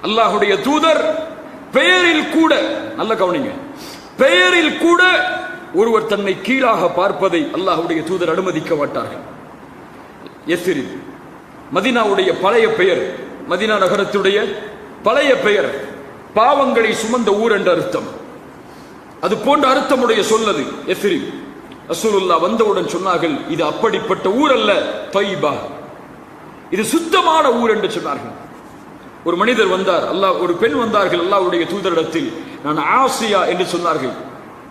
அல்லாஹ்வுடைய தூதர் பெயரில் கூட, நல்ல கவனிங்க, பெயரில் கூட ஒருவர் தன்னை கீழாக பார்ப்பதை அல்லாஹ்வுடைய தூதர் அனுமதிக்க மாட்டார்கள். யஸ்ரிப் மதீனாவுடைய பழைய பெயர், மதீனா நகரத்துடைய பழைய பெயர் பாவங்களை சுமந்த ஊர் என்ற அர்த்தம். அது போன்ற அர்த்தமுடைய சொல்லது யஸ்ரிப். ரசூலுல்லாஹ் வந்தவுடன் சொன்னார்கள், இது அப்படிப்பட்ட ஊர் அல்ல, தைபா, இது சுத்தமான ஊர் என்று சொன்னார்கள். ஒரு மனிதர் வந்தார், ஒரு பெண் வந்தார்கள் அல்லாஹ்வுடைய தூதரிடத்தில். நான் ஆசியா என்று சொன்னார்கள்,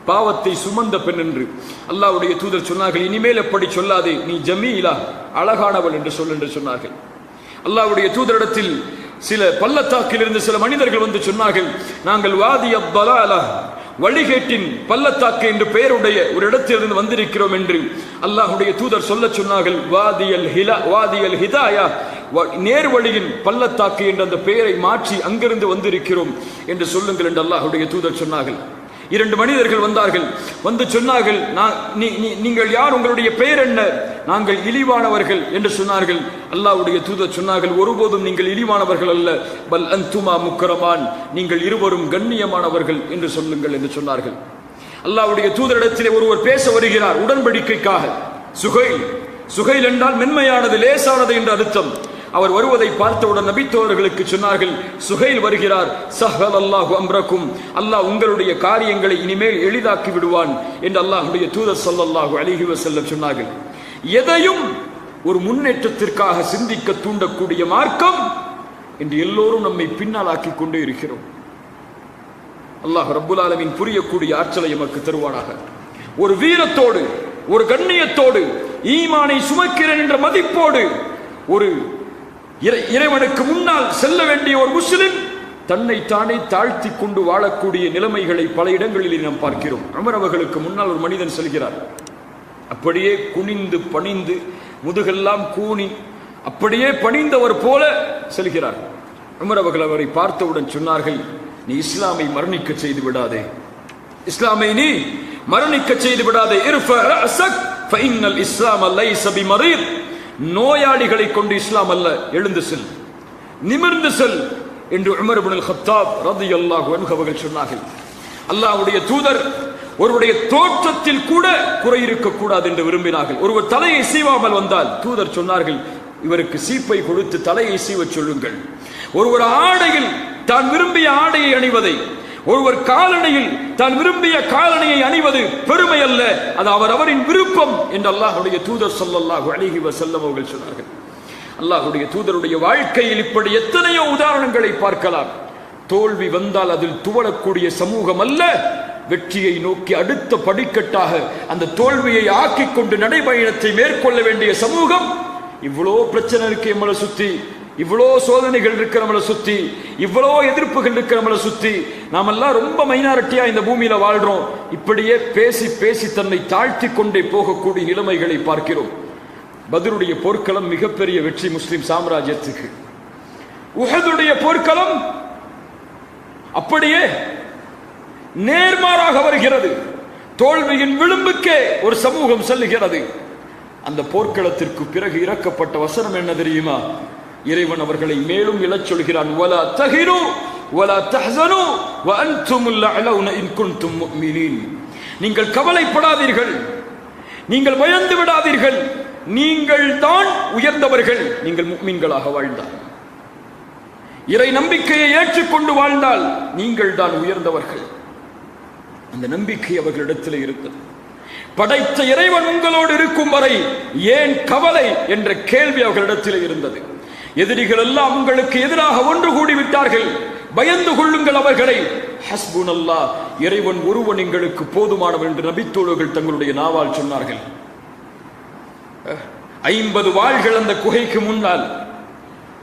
பாவத்தை சுமந்த பெண் என்று. அல்லாஹ்வுடைய தூதர் சொன்னார்கள், இனிமேல் எப்படி சொல்லாதே, நீ ஜமீலா, அழகானவள் என்று சொல் என்று சொன்னார்கள். அல்லாஹ்வுடைய தூதரிடத்தில் சில பள்ளத்தாக்கில் இருந்து சில மனிதர்கள் வந்து சொன்னார்கள், நாங்கள் வாதி அப்தலாலா, வழிகேட்டின் பள்ளத்தாக்கு என்று பெயருடைய ஒரு இடத்திலிருந்து வந்திருக்கிறோம் என்று அல்லாஹ்வுடைய தூதர் சொல்ல சொன்னார்கள். வாதியல் ஹிதாயா, நேர்வழியின் பள்ளத்தாக்கு என்ற அந்த பெயரை மாற்றி அங்கிருந்து வந்திருக்கிறோம் என்று சொல்லுங்கள் என்று அல்லாஹ்வுடைய தூதர் சொன்னார்கள். இரண்டு மனிதர்கள் வந்தார்கள், வந்து சொன்னார்கள், நீங்கள் யார், உங்களுடைய பெயர் என்ன? நாங்கள் இழிவானவர்கள் என்று சொன்னார்கள். அல்லாஹ்வுடைய தூதர் சொன்னார்கள், ஒருபோதும் நீங்கள் இழிவானவர்கள் அல்ல, பல் அன்துமா முக்கரமான், நீங்கள் இருவரும் கண்ணியமானவர்கள் என்று சொல்லுங்கள் என்று சொன்னார்கள். அல்லாஹ்வுடைய தூதரிடத்திலே ஒருவர் பேச வருகிறார் உடன்படிக்கைக்காக. சுகைல் என்றால் மென்மையானது, லேசானது என்று அர்த்தம். அவர் வருவதை பார்த்தவுடன் நபி தோழர்களுக்கு சொன்னார்கள், சுகைல் வருகிறார், சஹல் அல்லாஹு அம்ரக்கும், அல்லாஹ் உங்களுடைய காரியங்களை இனிமேல் எளிதாக்கி விடுவான் என்று அல்லாஹ்வுடைய தூதர் ஸல்லல்லாஹு அலைஹி வஸல்லம் சொன்னார்கள். எதையும் ஒரு முன்னேற்றத்திற்காக சிந்திக்க தூண்டக்கூடிய மார்க்கம் என்று எல்லோரும் நம்மை பின்னால் ஆக்கி கொண்டே இருக்கிறோம். அல்லாஹ் ரப்புல் ஆலமீன் புரியக்கூடிய ஆற்றலை எமக்கு தருவானாக. ஒரு வீரத்தோடு, ஒரு கண்ணியத்தோடு, ஈமானை சுமக்கிறேன் என்ற மதிப்போடு ஒரு இறைவனுக்கு முன்னால் செல்ல வேண்டிய ஒரு முஸ்லிம் தன்னை தானே தாழ்த்தி கொண்டு வாழக்கூடிய நிலைமைகளை பல இடங்களில் நாம் பார்க்கிறோம். உமர் அவர்களுக்கு முன்னால் ஒரு மனிதன் செல்கிறார், அப்படியே குனிந்து பணிந்து, முதுகெல்லாம் கூனி அப்படியே பணிந்தவர் போல செல்கிறார். உமர் அவர்கள் அவரை பார்த்தவுடன் சொன்னார்கள், நீ இஸ்லாமை மரணிக்க செய்து விடாதே, இஸ்லாமை நீ மரணிக்க செய்து விடாதே. இர்ஃபா ரஅஸக் ஃபஇன்னல் இஸ்லாம லைஸ பிமரீத், நோயாளிகளை கொண்டு இஸ்லாம் அல்ல, எழுந்து செல், நிமிர்ந்து செல் என்று உமர் இப்னுல் கத்தாப் ரலியல்லாஹு அன்ஹு அவர்கள் சொன்னார்கள். அல்லாஹ்வுடைய தூதர் ஒருவருடைய தோற்றத்தில் கூட குறை இருக்கக்கூடாது என்று விரும்பினார்கள். ஒருவர் தலையை சீவாமல் வந்தால் தூதர் சொன்னார்கள், இவருக்கு சீப்பை கொடுத்து தலையை சீவச் சொல்லுங்கள். ஒருவர் ஆடையில் தான் விரும்பிய ஆடையை அணிவதை, ஒருவர் காலணியில் தான் விரும்பிய காலணியை அணிவது பெருமை அல்ல, அது அவரின் விருப்பம் என்று அல்லாஹ்வுடைய தூதர் ஸல்லல்லாஹு அலைஹி வஸல்லம் அவர்கள் சொன்னார்கள். அல்லாஹ்வுடைய தூதருடைய வாழ்க்கையில் இப்படி எத்தனையோ உதாரணங்களை பார்க்கலாம். தோல்வி வந்தால் அதில் துவளக்கூடிய சமூகம் அல்ல, வெற்றியை நோக்கி அடுத்த படிக்கட்டாக அந்த தோல்வியை ஆக்கிக் கொண்டு நடைபயணத்தை மேற்கொள்ள வேண்டிய சமூகம். இவ்வளோ பிரச்சனை இருக்கு நம்மளை சுத்தி, இவ்வளோ சோதனைகள் இருக்கிற நம்மளை சுத்தி, இவ்வளோ எதிர்ப்புகள் இருக்கிற நம்மளை சுத்தி, நாமெல்லாம் ரொம்ப மைனாரிட்டியா இந்த பூமியில வாழ்றோம். இப்படியே பேசி பேசி தன்னை தாழ்த்தி கொண்டே போகக்கூடிய நிலைமைகளை பார்க்கிறோம். பத்ருடைய போர்க்களம் மிகப்பெரிய வெற்றி முஸ்லிம் சாம்ராஜ்யத்துக்கு. உஹதுடைய போர்க்களம் அப்படியே நேர்மாறாக வருகிறது. தோல்வியின் விளிம்புக்கே ஒரு சமூகம் செல்லுகிறது. அந்த போர்க்களத்திற்கு பிறகு இறக்கப்பட்ட வசனம் என்ன தெரியுமா? இறைவன் அவர்களை மேலும் எழச் சொல்கிறான், வலா தஹிரு வலா தஹ்சனு வ அன்துமுல் அலௌன இன் குன்தும் முஃமினீன். நீங்கள் கவலைப்படாதீர்கள், நீங்கள் பயந்து விடாதீர்கள், நீங்கள் தான் உயர்ந்தவர்கள், நீங்கள் முஃமின்களாக வாழ்ந்தால், இறை நம்பிக்கையை ஏற்றுக்கொண்டு வாழ்ந்தால் நீங்கள் தான் உயர்ந்தவர்கள். அந்த நம்பிக்கை அவர்களிடத்தில் இருந்தது. படைத்த இறைவன் உங்களோடு இருக்கும் வரை ஏன் கவலை என்ற கேள்வி அவர்களிடத்தில் இருந்தது. எதிரிகள் எல்லாம் உங்களுக்கு எதிராக ஒன்று கூடிவிட்டார்கள், பயந்து கொள்ளுங்கள் அவர்களை. ஹஸ்புனல்லாஹ், இறைவன் ஒருவன் எங்களுக்கு போதுமானவன் என்று நபித்தோழர்கள் தங்களுடைய நாவால் சொன்னார்கள். 50 வாள்கள் அந்த குகைக்கு முன்னால்.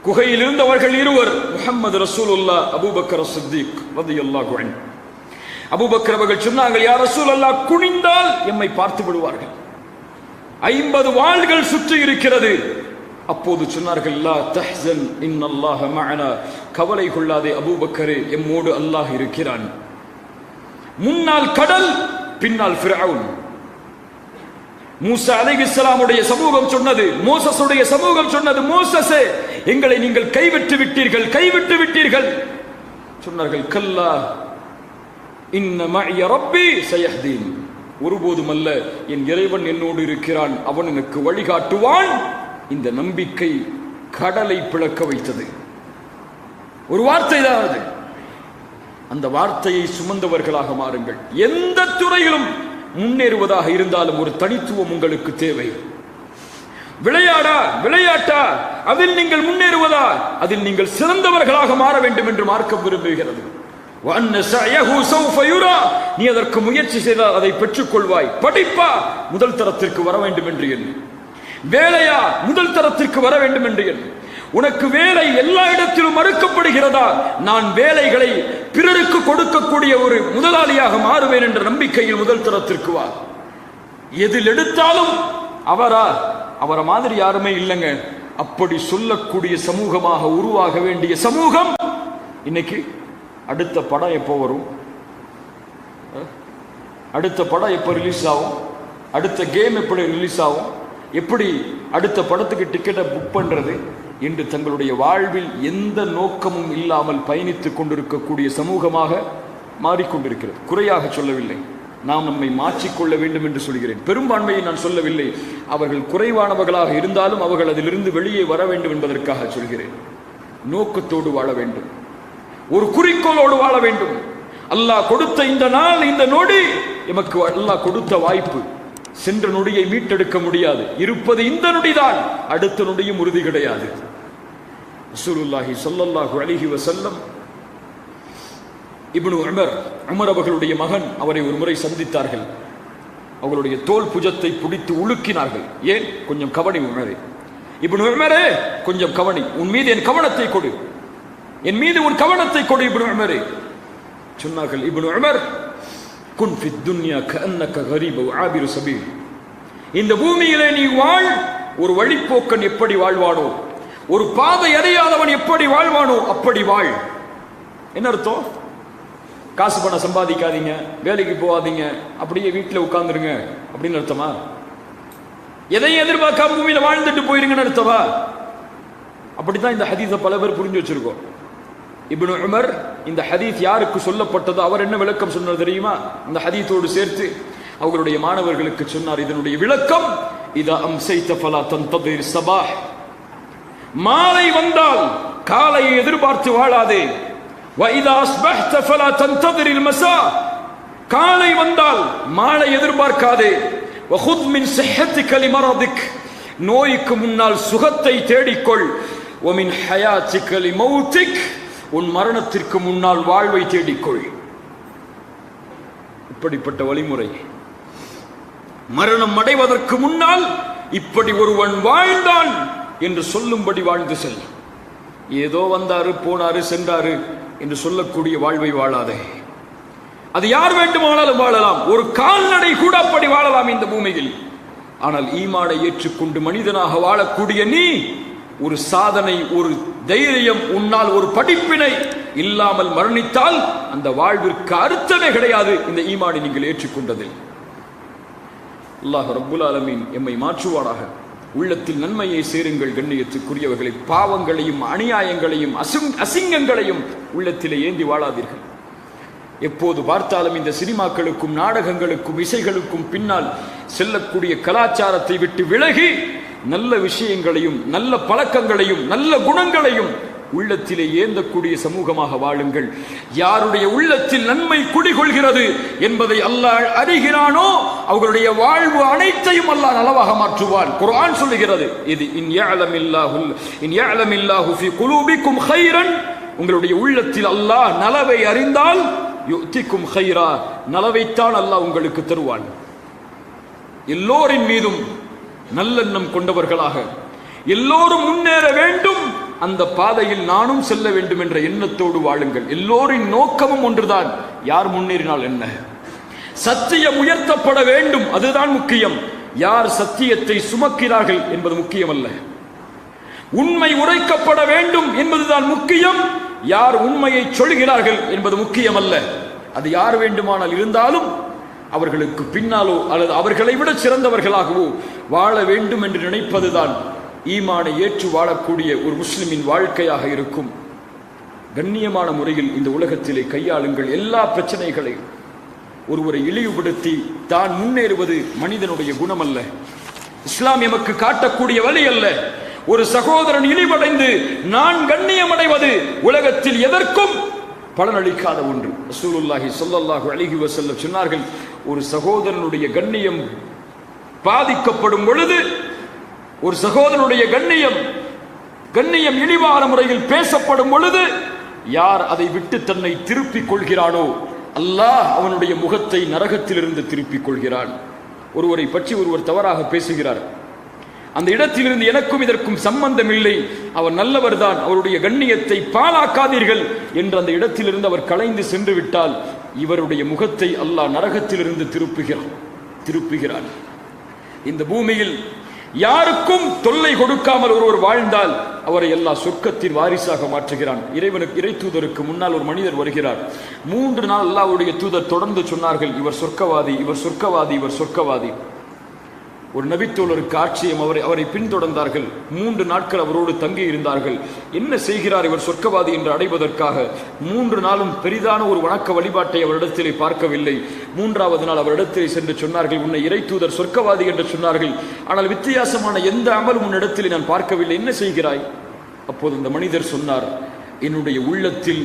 குகையில் இருந்தவர்கள் இருவர், முஹம்மது ரசூலுல்லாஹ், அபூபக்கர் சித்திக் ரலியல்லாஹு அன்ஹு. அபூபக்கர் அவர்கள் சொன்னாங்க, யா ரசூலல்லாஹ், குனிந்தால் எம்மை பார்த்து விடுவார்கள், 50 வாள்கள் சுற்றி இருக்கிறது. அப்போது சொன்னார்கள், லா தஹ்சன் இன்னல்லாஹ மஅனா, கவலை கொள்ளாதே அபூபக்கரே, எம்மோடு அல்லாஹ் இருக்கிறான். முன்னால் கடல், பின்னால் ஃபிரௌன். மூசா அலைஹிஸ்ஸலாமுடைய சமூகம் சொன்னது, மோசஸுடைய சமூகம் சொன்னது, மோசஸே எங்களை நீங்கள் கைவிட்டு விட்டீர்கள். சொன்னார்கள், கல்லா இன்ன மஅய ரப்பி சயஹ்தீன். ஒருபோதும் அல்ல, என் இறைவன் என்னோடு இருக்கிறான், அவன் எனக்கு வழிகாட்டுவான். இந்த நம்பிக்கை கடலை பிளக்க வைத்தது. ஒரு வார்த்தை தான் அது. அந்த வார்த்தையை சுமந்தவர்களாக மாறுங்கள். எந்த துறையிலும் முன்னேறுவதாக இருந்தாலும் ஒரு தனித்துவம் உங்களுக்கு தேவை. விளையாட்டா அதில் நீங்கள் முன்னேறுவதா, அதில் நீங்கள் சிறந்தவர்களாக மாற வேண்டும் என்று மார்க்கம் விரும்புகிறது. நீ அதற்கு முயற்சி செய்தால் அதை பெற்றுக் கொள்வாய். படிப்பா, முதல் தரத்திற்கு வர வேண்டும் என்று எண்ணு. வேலையா, முதல் தரத்திற்கு வர வேண்டும் என்று எண்ணு. உனக்கு வேலை எல்லா இடத்திலும் மறுக்கப்படுகிறதா, நான் வேலைகளை பிறருக்கு கொடுக்கக்கூடிய ஒரு முதலாளியாக மாறுவேன் என்ற நம்பிக்கையில் முதல் தரத்திற்கு வா. எதில் எடுத்தாலும் அவரை மாதிரி யாருமே இல்லைங்க, அப்படி சொல்லக்கூடிய சமூகமாக உருவாக வேண்டிய சமூகம். இன்னைக்கு அடுத்த படம் எப்போ வரும், அடுத்த படம் எப்போ ரிலீஸ் ஆகும், அடுத்த கேம் எப்படி ரிலீஸ் ஆகும், எப்படி அடுத்த படத்துக்கு டிக்கெட்டை புக் பண்றது என்று தங்களுடைய வாழ்வில் எந்த நோக்கமும் இல்லாமல் பயணித்துக் கொண்டிருக்கக்கூடிய சமூகமாக மாறிக்கொண்டிருக்கிறது. குறையாக சொல்லவில்லை, நாம் நம்மை மாற்றிக்கொள்ள வேண்டும் என்று சொல்கிறேன். பெரும்பான்மையை நான் சொல்லவில்லை. அவர்கள் குறைவானவர்களாக இருந்தாலும் அவர்கள் அதிலிருந்து வெளியே வர வேண்டும் என்பதற்காக சொல்கிறேன். நோக்கத்தோடு வாழ வேண்டும், ஒரு குறிக்கோளோடு வாழ வேண்டும். அல்லாஹ் கொடுத்த இந்த நாள், இந்த நொடி எமக்கு அல்லாஹ் கொடுத்த வாய்ப்பு. சென்ற நொடியை மீட்டெடுக்க முடியாது. இருப்பது இந்த நொடிதான், அடுத்த நொடியும் உறுதி கிடையாது. ரசூலுல்லாஹி ஸல்லல்லாஹு அலைஹி வஸல்லம் இப்னு உமர் அவர்களுடைய மகன் அவரை ஒரு முறை சந்தித்தார்கள். அவர்களுடைய தோல் புஜத்தை பிடித்து உலுக்கினார்கள். ஏன்? கொஞ்சம் கவனி உமரே, இப்னு உமரே கொஞ்சம் கவனி, உன் மீது என் கவனத்தை கொடு, என் மீது உன் கவனத்தை கொடு இப்னு உமரே. சொன்னார்கள், இப்னு உமர், குன் ஃபித் துன்யா கஅன்னக கரீபு ஆபிரு சபீல். இந்த பூமியிலே நீ வாழ், ஒரு வழிப்போக்கன் எப்படி வாழ்வானோ, ஒரு பாதை அறியாதவன் எப்படி வாழ்வானோ அப்படி வாழ். என்ன அர்த்தம்? காசு பணம் சம்பாதிக்காதீங்க, வேலைக்கு போகாதீங்க, அப்படியே வீட்டில் உட்கார்ந்துருங்க அப்படின்னு அர்த்தமா? எதையும் எதிர்பார்க்காம பூமியில வாழ்ந்துட்டு போயிருங்கன்னு அர்த்தமா? அப்படித்தான் இந்த ஹதீஸை பல பேர் புரிஞ்சு வச்சிருக்கோம். இப்னு உமர் இந்த ஹதீஸ் யாருக்கு சொல்லப்பட்டதோ அவர் என்ன விளக்கம் சொன்னார் தெரியுமா? அந்த ஹதீஸோடு சேர்த்து அவர்களுடைய மாணவர்களுக்கு சொன்னார், இதனுடைய விளக்கம், இதா அம்சைத ஃபலா தன்ததிர் ஸபாஹ். மாலை வந்தால் காலையை எதிர்பார்த்து வாழாதே. வைதா அஸ்பஹ்த ஃபலா தன்ததிரில் மஸா. காலை வந்தால் மாலை எதிர்பார்க்காதே. வஹுத் மின் ஸஹ்ஹதிக லிமரதிக். நோய்க்கு முன்னால் சுகத்தை தேடிக்கொள். வமின் ஹயாத்திக லிமௌதிக். உன் மரணத்திற்கு முன்னால் வாழ்வை தேடிக்கொள். இப்படிப்பட்ட வழிமுறை. மரணம் அடைவதற்கு முன்னால் இப்படி ஒருவன் வாழ்ந்தான் என்று சொல்லும்படி வாழ்ந்து செல். ஏதோ வந்தாரு போனாரு சென்றாரு என்று சொல்லக்கூடிய வாழ்வை வாழாதே. அது யார் வேண்டுமானாலும் வாழலாம், ஒரு கால்நடை கூட அப்படி வாழலாம் இந்த பூமியில். ஆனால் ஈமானை ஏற்றுக்கொண்டு மனிதனாக வாழக்கூடிய நீ, ஒரு சாதனை, ஒரு தைரியம், உன்னால் ஒரு படிப்பினை இல்லாமல் மரணித்தால் அந்த வாழ்விற்கு அர்த்தமே கிடையாது. இந்த ஈமானை நீங்கள் ஏற்றுக்கொண்டதில் அல்லாஹ் ரப்புல் ஆலமீன் எம்மை மாற்றுவாராக. உள்ளத்தில் நன்மையை சேருங்கள் கண்ணியத்துக்குரியவர்களை. பாவங்களையும் அநியாயங்களையும் அசிங்கங்களையும் உள்ளத்திலே ஏந்தி வாழாதீர்கள். எப்போது பார்த்தாலும் இந்த சினிமாக்களுக்கும் நாடகங்களுக்கும் இசைகளுக்கும் பின்னால் செல்லக்கூடிய கலாச்சாரத்தை விட்டு விலகி நல்ல விஷயங்களையும் நல்ல பழக்கங்களையும் நல்ல குணங்களையும் உள்ளத்திலே ஏந்தக்கூடிய சமூகமாக வாழுங்கள். யாருடைய உள்ளத்தில் நன்மை குடிகொள்கிறது என்பதை அல்லாஹ் அறிகிறானோ அவர்களுடைய வாழ்வு அனைத்தையும் அல்லாஹ் நலவாக மாற்றுவான். குர்ஆன் சொல்லுகிறது, இது இன் யஅலமில்லாஹு ஃபீ குலூபிக்கும் கைரன். உங்களுடைய உள்ளத்தில் அல்லாஹ் நலவை அறிந்தால் யுத்திக்கும் கைரா, நலவைத்தான் அல்லாஹ் உங்களுக்கு தருவான். எல்லோரின் மீதும் நல்லெண்ணம் கொண்டவர்களாக, எல்லோரும் முன்னேற வேண்டும், அந்த பாதையில் நானும் செல்ல வேண்டும் என்ற எண்ணத்தோடு வாழுங்கள். எல்லோரின் நோக்கமும் ஒன்றுதான், யார் முன்னேறினால் என்ன, சத்தியம் உயர்த்தப்பட வேண்டும், அதுதான் முக்கியம். யார் சத்தியத்தை சுமக்கிறார்கள் என்பது முக்கியம் அல்ல. உண்மை உரைக்கப்பட வேண்டும் என்பதுதான் முக்கியம். யார் உண்மையை சொல்கிறார்கள் என்பது முக்கியம் அல்ல. அது யார் வேண்டுமானால் இருந்தாலும் அவர்களுக்கு பின்னாலோ அல்லது அவர்களை விட சிறந்தவர்களாகவோ வாழ வேண்டும் என்று நினைப்பதுதான் ஈமானை ஏற்று வாழக்கூடிய ஒரு முஸ்லிமின் வாழ்க்கையாக இருக்கும். கண்ணியமான முறையில் இந்த உலகத்திலே கையாளுங்கள். எல்லா பிரச்சனைகளையும் ஒருவரை இழிவுபடுத்தி தான் முன்னேறுவது மனிதனுடைய குணம் அல்ல. இஸ்லாம் எமக்கு காட்டக்கூடிய வழி அல்ல. ஒரு சகோதரன் இழிவடைந்து நான் கண்ணியம் அடைவது உலகத்தில் எதற்கும் பலனளிக்காத ஒன்று. ரசூலுல்லாஹி ஸல்லல்லாஹு அலைஹி வஸல்லம் சொன்னார்கள், ஒரு சகோதரனுடைய கண்ணியம் பாதிக்கப்படும் பொழுது, ஒரு சகோதரனுடைய கண்ணியம் இழிவான முறையில் பேசப்படும் பொழுது, யார் அதை விட்டு தன்னை திருப்பிக் கொள்கிறானோ அல்லாஹ் அவனுடைய முகத்தை நரகத்திலிருந்து திருப்பிக் கொள்கிறான். ஒருவரை பற்றி ஒருவர் தவறாக பேசுகிறார், அந்த இடத்திலிருந்து எனக்கும் இதற்கும் சம்பந்தம் இல்லை, அவர் நல்லவர் தான், அவருடைய கண்ணியத்தை பாழாக்காதீர்கள் என்று அந்த இடத்திலிருந்து அவர் கலைந்து சென்று விட்டால் இவருடைய முகத்தை அல்லாஹ் நரகத்திலிருந்து திருப்புகிறான். இந்த பூமியில் யாருக்கும் தொல்லை கொடுக்காமல் ஒருவர் வாழ்ந்தால் அவரை அல்லாஹ் சொர்க்கத்தின் வாரிசாக மாற்றுகிறான். இறை தூதருக்கு முன்னால் ஒரு மனிதர் வருகிறார். 3 நாள் அல்லாஹ்வுடைய தூதர் தொடர்ந்து சொன்னார்கள், இவர் சொர்க்கவாதி, இவர் சொர்க்கவாதி, இவர் சொர்க்கவாதி. ஒரு நபித்தோழருக்கு ஆட்சியம். அவரை பின்தொடர்ந்தார்கள். 3 நாட்கள் அவரோடு தங்கி இருந்தார்கள். என்ன செய்கிறார் இவர் சொர்க்கவாதி என்று அடைவதற்காக? 3 நாளும் பெரிதான ஒரு வணக்க வழிபாட்டை அவரிடத்திலே பார்க்கவில்லை. 3வது நாள் அவரிடத்திலே சென்று சொன்னார்கள், உன்னை இறை தூதர் சொர்க்கவாதி என்று சொன்னார்கள், ஆனால் வித்தியாசமான எந்த அமலும் உன்னிடத்திலே நான் பார்க்கவில்லை, என்ன செய்கிறாய்? அப்போது இந்த மனிதர் சொன்னார், என்னுடைய உள்ளத்தில்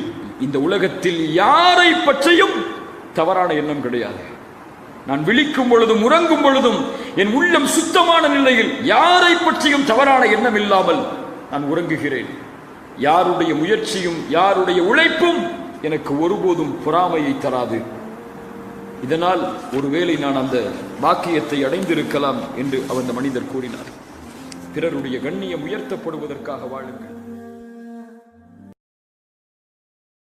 இந்த உலகத்தில் யாரை பற்றியும் தவறான எண்ணம் கிடையாது. நான் விழிக்கும் பொழுதும் உறங்கும் பொழுதும் என் உள்ளம் சுத்தமான நிலையில் யாரை பற்றியும் தவறான எண்ணம் இல்லாமல் நான் உறங்குகிறேன். யாருடைய முயற்சியும் யாருடைய உழைப்பும் எனக்கு ஒருபோதும் பொறாமையை தராது. இதனால் ஒருவேளை நான் அந்த பாக்கியத்தை அடைந்திருக்கலாம் என்று அந்த மனிதர் கூறினார். பிறருடைய கண்ணியம் உயர்த்தப்படுவதற்காக வாழுங்கள்.